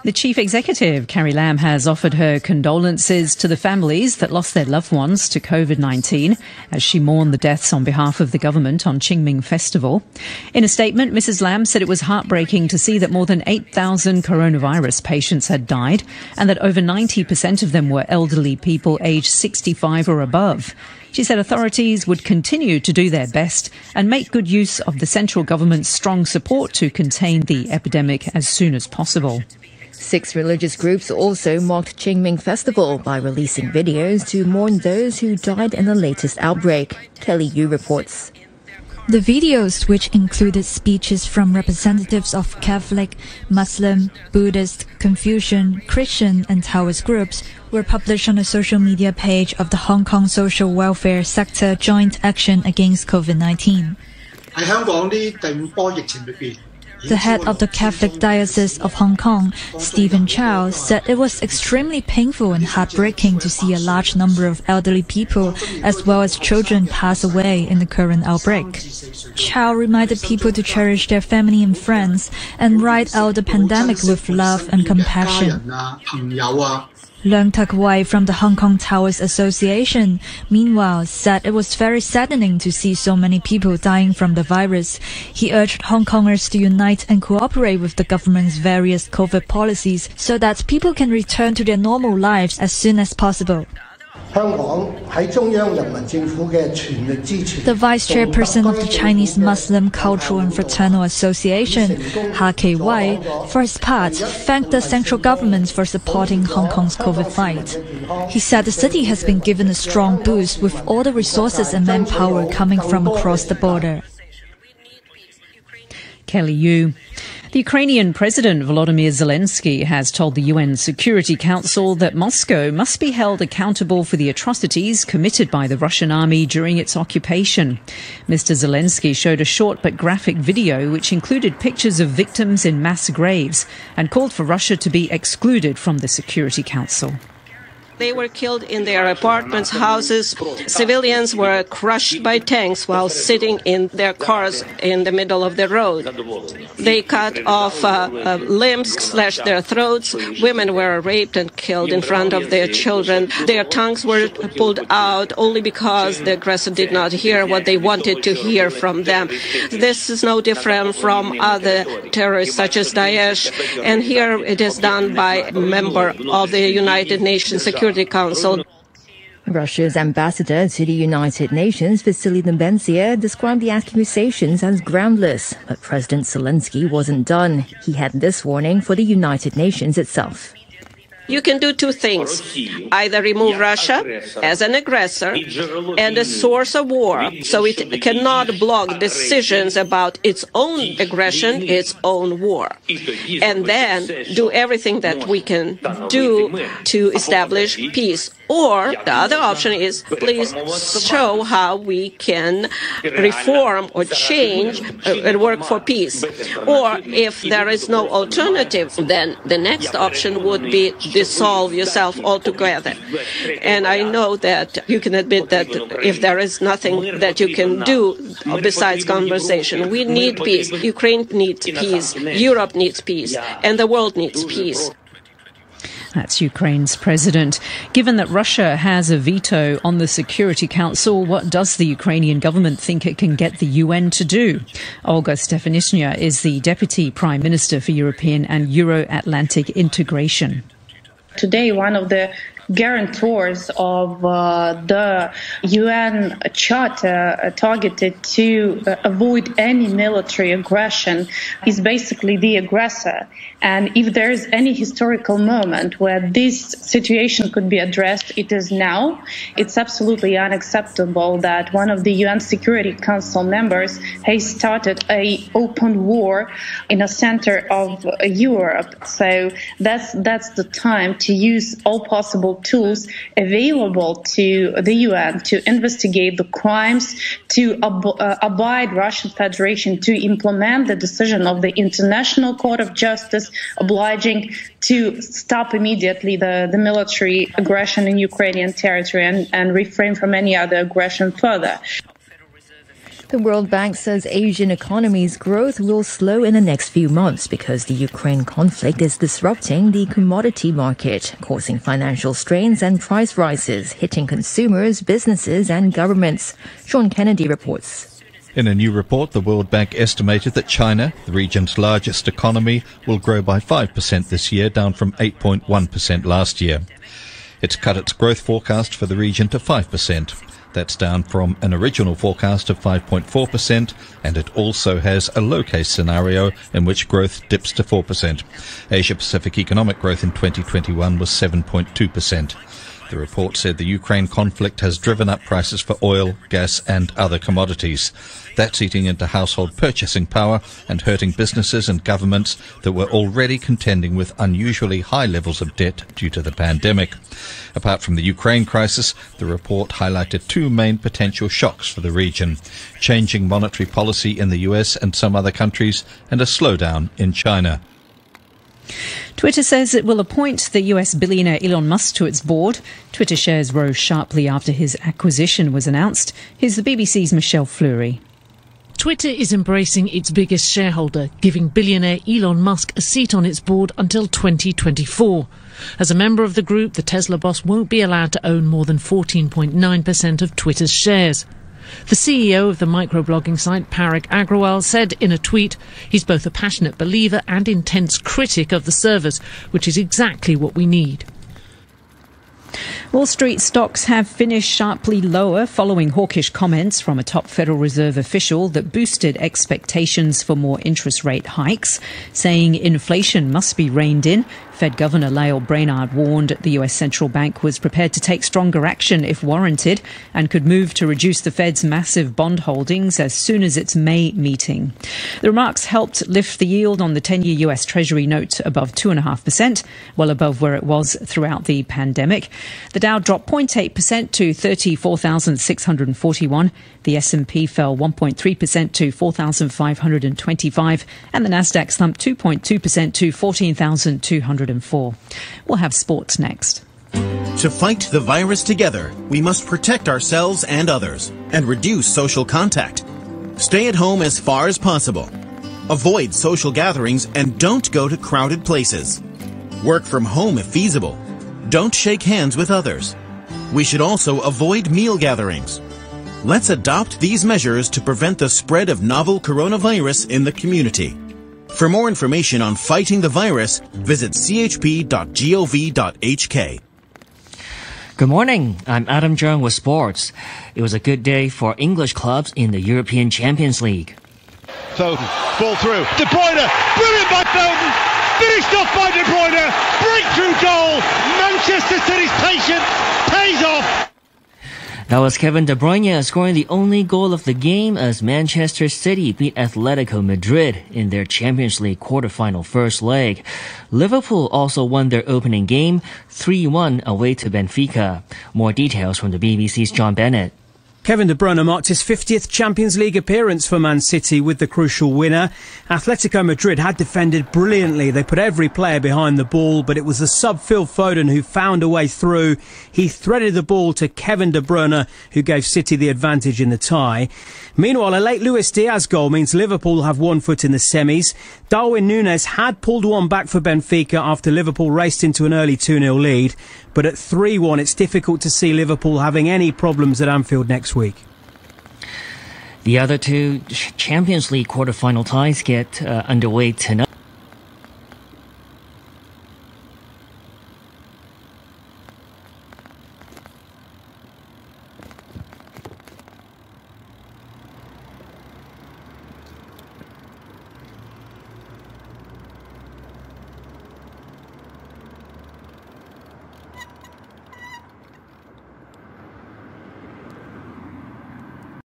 The Chief Executive, Carrie has offered her condolences to the families that lost their loved ones to COVID-19 as she mourned the deaths on behalf of the government on Qingming Festival. In a statement, Mrs. Lam said it was heartbreaking to see that more than 8,000 coronavirus patients had died and that over 90% of them were elderly people aged 65 or above. She said authorities would continue to do their best and make good use of the central government's strong support to contain the epidemic as soon as possible. 6 religious groups also marked Qingming Festival by releasing videos to mourn those who died in the latest outbreak. Kelly Yu reports. The videos, which included speeches from representatives of Catholic, Muslim, Buddhist, Confucian, Christian and Taoist groups, were published on the social media page of the Hong Kong Social Welfare Sector Joint Action Against COVID-19. The head of the Catholic Diocese of Hong Kong, Stephen Chow, said it was extremely painful and heartbreaking to see a large number of elderly people as well as children pass away in the current outbreak. Chow reminded people to cherish their family and friends and ride out the pandemic with love and compassion. Leung Tak Wai from the Hong Kong Taoist Association, meanwhile, said it was very saddening to see so many people dying from the virus. He urged Hong Kongers to unite and cooperate with the government's various COVID policies so that people can return to their normal lives as soon as possible. The vice chairperson of the Chinese Muslim Cultural and Fraternal Association, Ha K.Y., for his part, thanked the central government for supporting Hong Kong's COVID fight. He said the city has been given a strong boost with all the resources and manpower coming from across the border. Kelly Yu. The Ukrainian President Volodymyr Zelensky has told the UN Security Council that Moscow must be held accountable for the atrocities committed by the Russian army during its occupation. Mr. Zelensky showed a short but graphic video which included pictures of victims in mass graves and called for Russia to be excluded from the Security Council. They were killed in their apartments, houses. Civilians were crushed by tanks while sitting in their cars in the middle of the road. They cut off limbs, slashed their throats. Women were raped and killed in front of their children. Their tongues were pulled out only because the aggressor did not hear what they wanted to hear from them. This is no different from other terrorists such as Daesh. And here it is done by a member of the United Nations Security Council. Russia's ambassador to the United Nations, Vasily Nebensia, described the accusations as groundless. But President Zelensky wasn't done. He had this warning for the United Nations itself. You can do two things. Either remove Russia as an aggressor and a source of war, so it cannot block decisions about its own aggression, its own war. And then do everything that we can do to establish peace. Or the other option is please show how we can reform or change and work for peace. Or if there is no alternative, then the next option would be dissolve yourself altogether. And I know that you can admit that if there is nothing that you can do besides conversation, we need peace. Ukraine needs peace. Europe needs peace. And the world needs peace. That's Ukraine's president. Given that Russia has a veto on the Security Council, what does the Ukrainian government think it can get the UN to do? Olga Stefanishyna is the Deputy Prime Minister for European and Euro-Atlantic integration. Today, one of the guarantors of the UN Charter targeted to avoid any military aggression is basically the aggressor. And if there is any historical moment where this situation could be addressed, it is now. It's absolutely unacceptable that one of the UN Security Council members has started an open war in the center of Europe. So that's the time to use all possible tools available to the UN to investigate the crimes, to abide Russian Federation to implement the decision of the International Court of Justice, obliging to stop immediately the military aggression in Ukrainian territory and refrain from any other aggression further. The World Bank says Asian economies' growth will slow in the next few months because the Ukraine conflict is disrupting the commodity market, causing financial strains and price rises, hitting consumers, businesses and governments. Sean Kennedy reports. In a new report, the World Bank estimated that China, the region's largest economy, will grow by 5% this year, down from 8.1% last year. It's cut its growth forecast for the region to 5%. That's down from an original forecast of 5.4%, and it also has a low-case scenario in which growth dips to 4%. Asia-Pacific economic growth in 2021 was 7.2%. The report said the Ukraine conflict has driven up prices for oil, gas and other commodities. That's eating into household purchasing power and hurting businesses and governments that were already contending with unusually high levels of debt due to the pandemic. Apart from the Ukraine crisis, the report highlighted two main potential shocks for the region: changing monetary policy in the US and some other countries, and a slowdown in China. Twitter says it will appoint the US billionaire Elon Musk to its board. Twitter shares rose sharply after his acquisition was announced. Here's the BBC's Michelle Fleury. Twitter is embracing its biggest shareholder, giving billionaire Elon Musk a seat on its board until 2024. As a member of the group, the Tesla boss won't be allowed to own more than 14.9% of Twitter's shares. The CEO of the microblogging site, Parag Agrawal, said in a tweet he's both a passionate believer and intense critic of the service, which is exactly what we need. Wall Street stocks have finished sharply lower following hawkish comments from a top Federal Reserve official that boosted expectations for more interest rate hikes, saying inflation must be reined in. Fed Governor Lael Brainard warned the US central bank was prepared to take stronger action if warranted and could move to reduce the Fed's massive bond holdings as soon as its May meeting. The remarks helped lift the yield on the 10-year US Treasury note above 2.5%, well above where it was throughout the pandemic. The Dow dropped 0.8% to 34,641. The S&P fell 1.3% to 4,525, and the Nasdaq slumped 2.2% to 14,204. We'll have sports next. To fight the virus together, we must protect ourselves and others and reduce social contact. Stay at home as far as possible. Avoid social gatherings and don't go to crowded places. Work from home if feasible. Don't shake hands with others. We should also avoid meal gatherings. Let's adopt these measures to prevent the spread of novel coronavirus in the community. For more information on fighting the virus, visit chp.gov.hk. Good morning, I'm Adam Jung with sports. It was a good day for English clubs in the European Champions League. Foden, ball through, De Bruyne, brilliant by Foden, finished off by De Bruyne, breakthrough goal, Manchester City's patience pays off. That was Kevin De Bruyne scoring the only goal of the game as Manchester City beat Atletico Madrid in their Champions League quarterfinal first leg. Liverpool also won their opening game 3-1 away to Benfica. More details from the BBC's John Bennett. Kevin De Bruyne marked his 50th Champions League appearance for Man City with the crucial winner. Atletico Madrid had defended brilliantly. They put every player behind the ball, but it was the sub Phil Foden who found a way through. He threaded the ball to Kevin De Bruyne, who gave City the advantage in the tie. Meanwhile, a late Luis Diaz goal means Liverpool have one foot in the semis. Darwin Núñez had pulled one back for Benfica after Liverpool raced into an early 2-0 lead. But at 3-1, it's difficult to see Liverpool having any problems at Anfield next week. The other two Champions League quarterfinal ties get underway tonight.